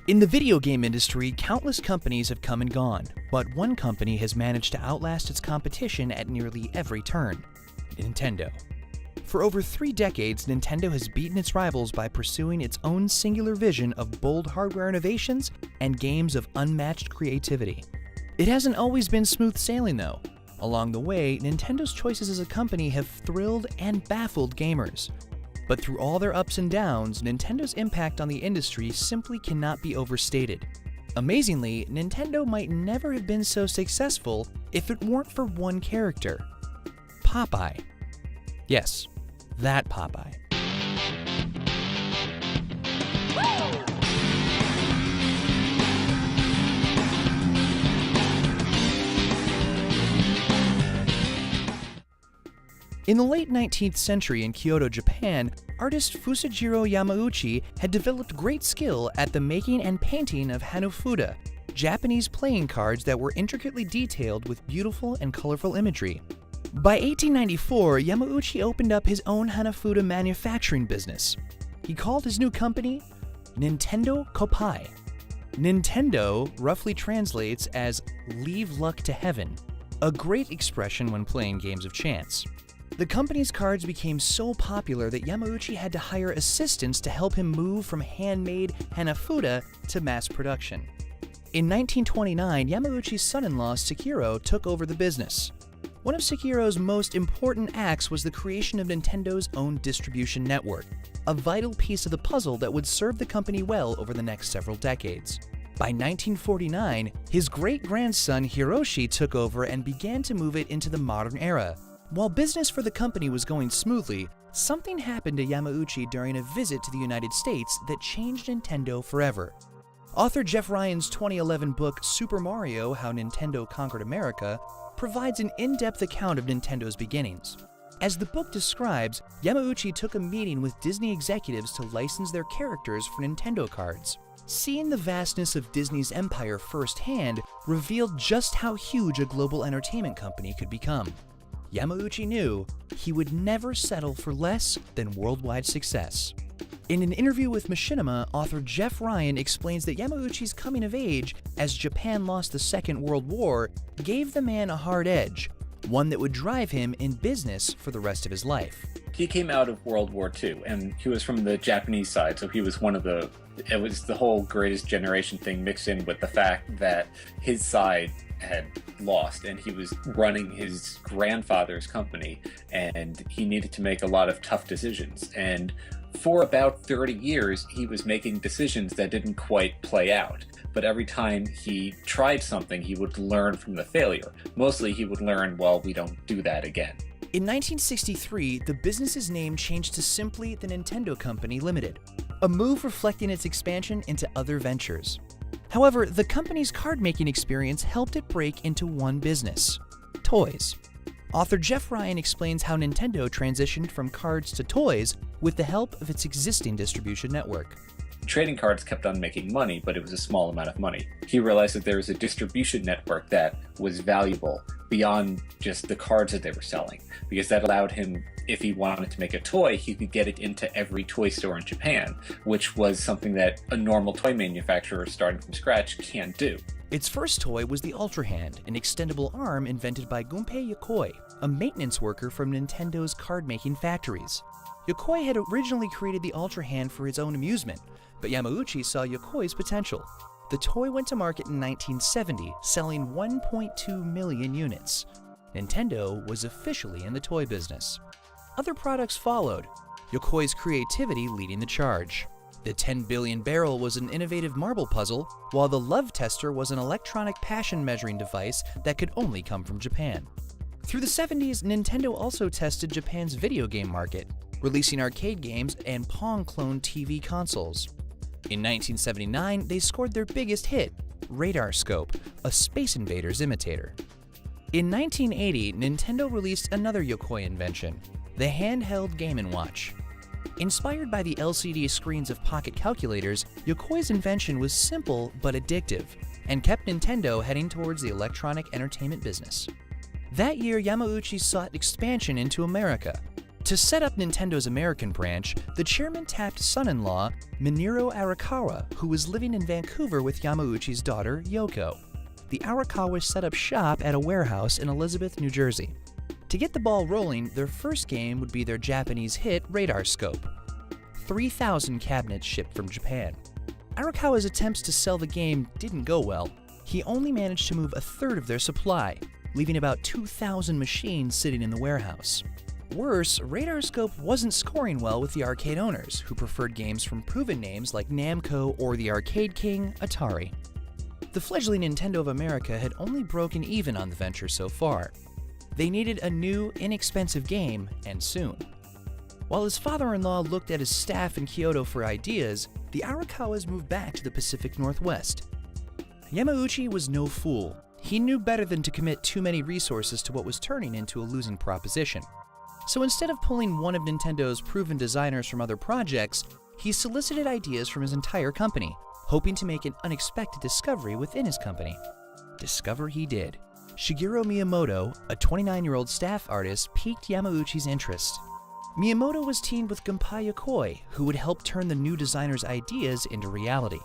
In the video game industry, countless companies have come and gone, but one company has managed to outlast its competition at nearly every turn: Nintendo. For over 3 decades, Nintendo has beaten its rivals by pursuing its own singular vision of bold hardware innovations and games of unmatched creativity. It hasn't always been smooth sailing though. Along the way, Nintendo's choices as a company have thrilled and baffled gamers. But through all their ups and downs, Nintendo's impact on the industry simply cannot be overstated. Amazingly, Nintendo might never have been so successful if it weren't for one character: Popeye. Yes, that Popeye. In the late 19th century in Kyoto, Japan, artist Fusajiro Yamauchi had developed great skill at the making and painting of hanafuda, Japanese playing cards that were intricately detailed with beautiful and colorful imagery. By 1894, Yamauchi opened up his own hanafuda manufacturing business. He called his new company Nintendo Koppai. Nintendo roughly translates as "leave luck to heaven," a great expression when playing games of chance. The company's cards became so popular that Yamauchi had to hire assistants to help him move from handmade hanafuda to mass production. In 1929, Yamauchi's son-in-law Sekiro took over the business. One of Sekiro's most important acts was the creation of Nintendo's own distribution network, a vital piece of the puzzle that would serve the company well over the next several decades. By 1949, his great-grandson Hiroshi took over and began to move it into the modern era. While business for the company was going smoothly, something happened to Yamauchi during a visit to the United States that changed Nintendo forever. Author Jeff Ryan's 2011 book Super Mario: How Nintendo Conquered America provides an in-depth account of Nintendo's beginnings. As the book describes, Yamauchi took a meeting with Disney executives to license their characters for Nintendo cards. Seeing the vastness of Disney's empire firsthand revealed just how huge a global entertainment company could become. Yamauchi knew he would never settle for less than worldwide success. In an interview with Machinima, author Jeff Ryan explains that Yamauchi's coming of age as Japan lost the Second World War gave the man a hard edge, one that would drive him in business for the rest of his life. He came out of World War II, and he was from the Japanese side, so he was it was the whole greatest generation thing mixed in with the fact that his side had lost and he was running his grandfather's company, and he needed to make a lot of tough decisions. And for about 30 years, he was making decisions that didn't quite play out. But every time he tried something, he would learn from the failure. Mostly he would learn, well, we don't do that again. In 1963, the business's name changed to simply the Nintendo Company Limited, a move reflecting its expansion into other ventures. However, the company's card-making experience helped it break into one business: toys. Author Jeff Ryan explains how Nintendo transitioned from cards to toys with the help of its existing distribution network. Trading cards kept on making money, but it was a small amount of money. He realized that there was a distribution network that was valuable beyond just the cards that they were selling, because that allowed him, if he wanted to make a toy, he could get it into every toy store in Japan, which was something that a normal toy manufacturer starting from scratch can't do. Its first toy was the Ultra Hand, an extendable arm invented by Gunpei Yokoi, a maintenance worker from Nintendo's card-making factories. Yokoi had originally created the Ultra Hand for his own amusement, but Yamauchi saw Yokoi's potential. The toy went to market in 1970, selling 1.2 million units. Nintendo was officially in the toy business. Other products followed, Yokoi's creativity leading the charge. The 10 billion barrel was an innovative marble puzzle, while the Love Tester was an electronic passion measuring device that could only come from Japan. Through the 70s, Nintendo also tested Japan's video game market, releasing arcade games and Pong-cloned TV consoles. In 1979, they scored their biggest hit, Radar Scope, a Space Invaders imitator. In 1980, Nintendo released another Yokoi invention, the handheld Game & Watch. Inspired by the LCD screens of pocket calculators, Yokoi's invention was simple but addictive, and kept Nintendo heading towards the electronic entertainment business. That year, Yamauchi sought expansion into America. To set up Nintendo's American branch, the chairman tapped son-in-law Minoru Arakawa, who was living in Vancouver with Yamauchi's daughter, Yoko. The Arakawas set up shop at a warehouse in Elizabeth, New Jersey. To get the ball rolling, their first game would be their Japanese hit, Radar Scope. 3,000 cabinets shipped from Japan. Arakawa's attempts to sell the game didn't go well. He only managed to move a third of their supply, leaving about 2,000 machines sitting in the warehouse. Worse, Radar Scope wasn't scoring well with the arcade owners, who preferred games from proven names like Namco or the Arcade King, Atari. The fledgling Nintendo of America had only broken even on the venture so far. They needed a new, inexpensive game, and soon. While his father-in-law looked at his staff in Kyoto for ideas, the Arakawas moved back to the Pacific Northwest. Yamauchi was no fool. He knew better than to commit too many resources to what was turning into a losing proposition. So instead of pulling one of Nintendo's proven designers from other projects, he solicited ideas from his entire company, hoping to make an unexpected discovery within his company. Discover he did. Shigeru Miyamoto, a 29-year-old staff artist, piqued Yamauchi's interest. Miyamoto was teamed with Gunpei Yokoi, who would help turn the new designer's ideas into reality.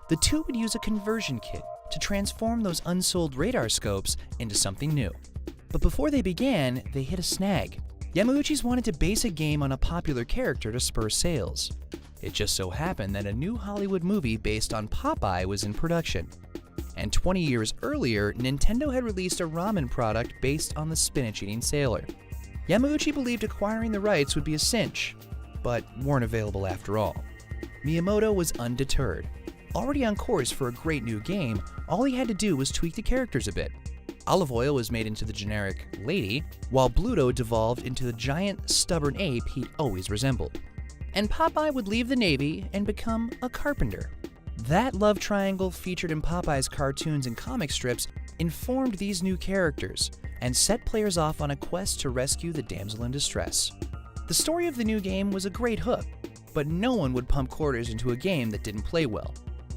The two would use a conversion kit to transform those unsold radar scopes into something new. But before they began, they hit a snag. Yamauchi's wanted to base a game on a popular character to spur sales. It just so happened that a new Hollywood movie based on Popeye was in production. And 20 years earlier, Nintendo had released a ramen product based on the spinach-eating sailor. Yamauchi believed acquiring the rights would be a cinch, but weren't available after all. Miyamoto was undeterred. Already on course for a great new game, all he had to do was tweak the characters a bit. Olive Oil was made into the generic lady, while Bluto devolved into the giant, stubborn ape he'd always resembled. And Popeye would leave the Navy and become a carpenter. That love triangle featured in Popeye's cartoons and comic strips informed these new characters and set players off on a quest to rescue the damsel in distress. The story of the new game was a great hook, but no one would pump quarters into a game that didn't play well.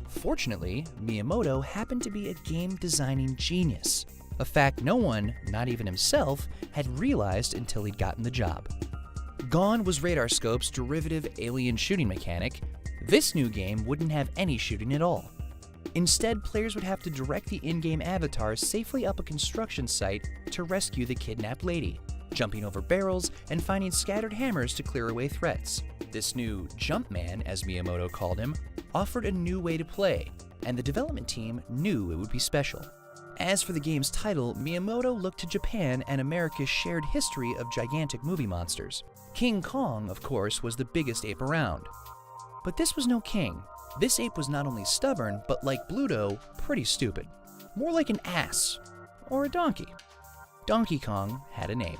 Fortunately, Miyamoto happened to be a game designing genius, a fact no one, not even himself, had realized until he'd gotten the job. Gone was Radar Scope's derivative alien shooting mechanic. This new game wouldn't have any shooting at all. Instead, players would have to direct the in-game avatars safely up a construction site to rescue the kidnapped lady, jumping over barrels and finding scattered hammers to clear away threats. This new Jumpman, as Miyamoto called him, offered a new way to play, and the development team knew it would be special. As for the game's title, Miyamoto looked to Japan and America's shared history of gigantic movie monsters. King Kong, of course, was the biggest ape around. But this was no king. This ape was not only stubborn, but like Bluto, pretty stupid. More like an ass. Or a donkey. Donkey Kong had a name.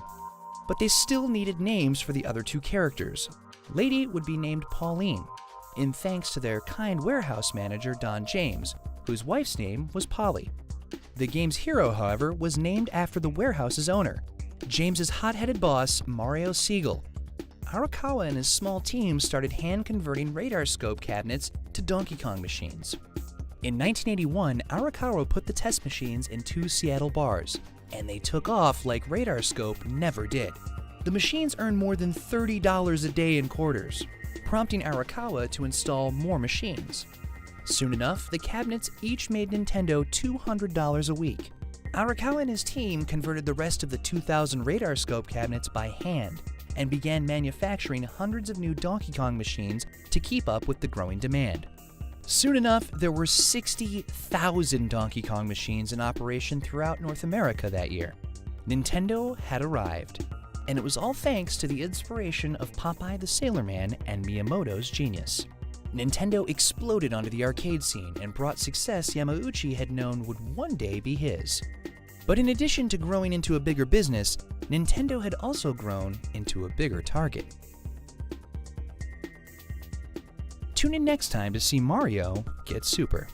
But they still needed names for the other two characters. Lady would be named Pauline, in thanks to their kind warehouse manager Don James, whose wife's name was Polly. The game's hero, however, was named after the warehouse's owner, James's hot-headed boss, Mario Siegel. Arakawa and his small team started hand-converting radar scope cabinets to Donkey Kong machines. In 1981, Arakawa put the test machines in 2 Seattle bars, and they took off like Radar Scope never did. The machines earned more than $30 a day in quarters, prompting Arakawa to install more machines. Soon enough, the cabinets each made Nintendo $200 a week. Arakawa and his team converted the rest of the 2,000 Radar Scope cabinets by hand and began manufacturing hundreds of new Donkey Kong machines to keep up with the growing demand. Soon enough, there were 60,000 Donkey Kong machines in operation throughout North America that year. Nintendo had arrived, and it was all thanks to the inspiration of Popeye the Sailor Man and Miyamoto's genius. Nintendo exploded onto the arcade scene and brought success Yamauchi had known would one day be his. But in addition to growing into a bigger business, Nintendo had also grown into a bigger target. Tune in next time to see Mario get super.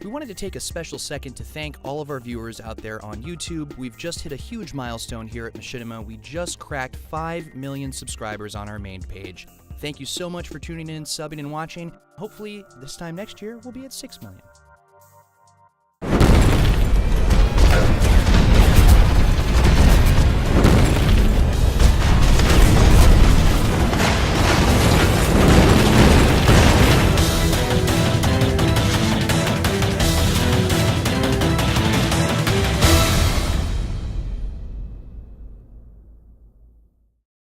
We wanted to take a special second to thank all of our viewers out there on YouTube. We've just hit a huge milestone here at Machinima. We just cracked 5 million subscribers on our main page. Thank you so much for tuning in, subbing, and watching. Hopefully, this time next year, we'll be at 6 million.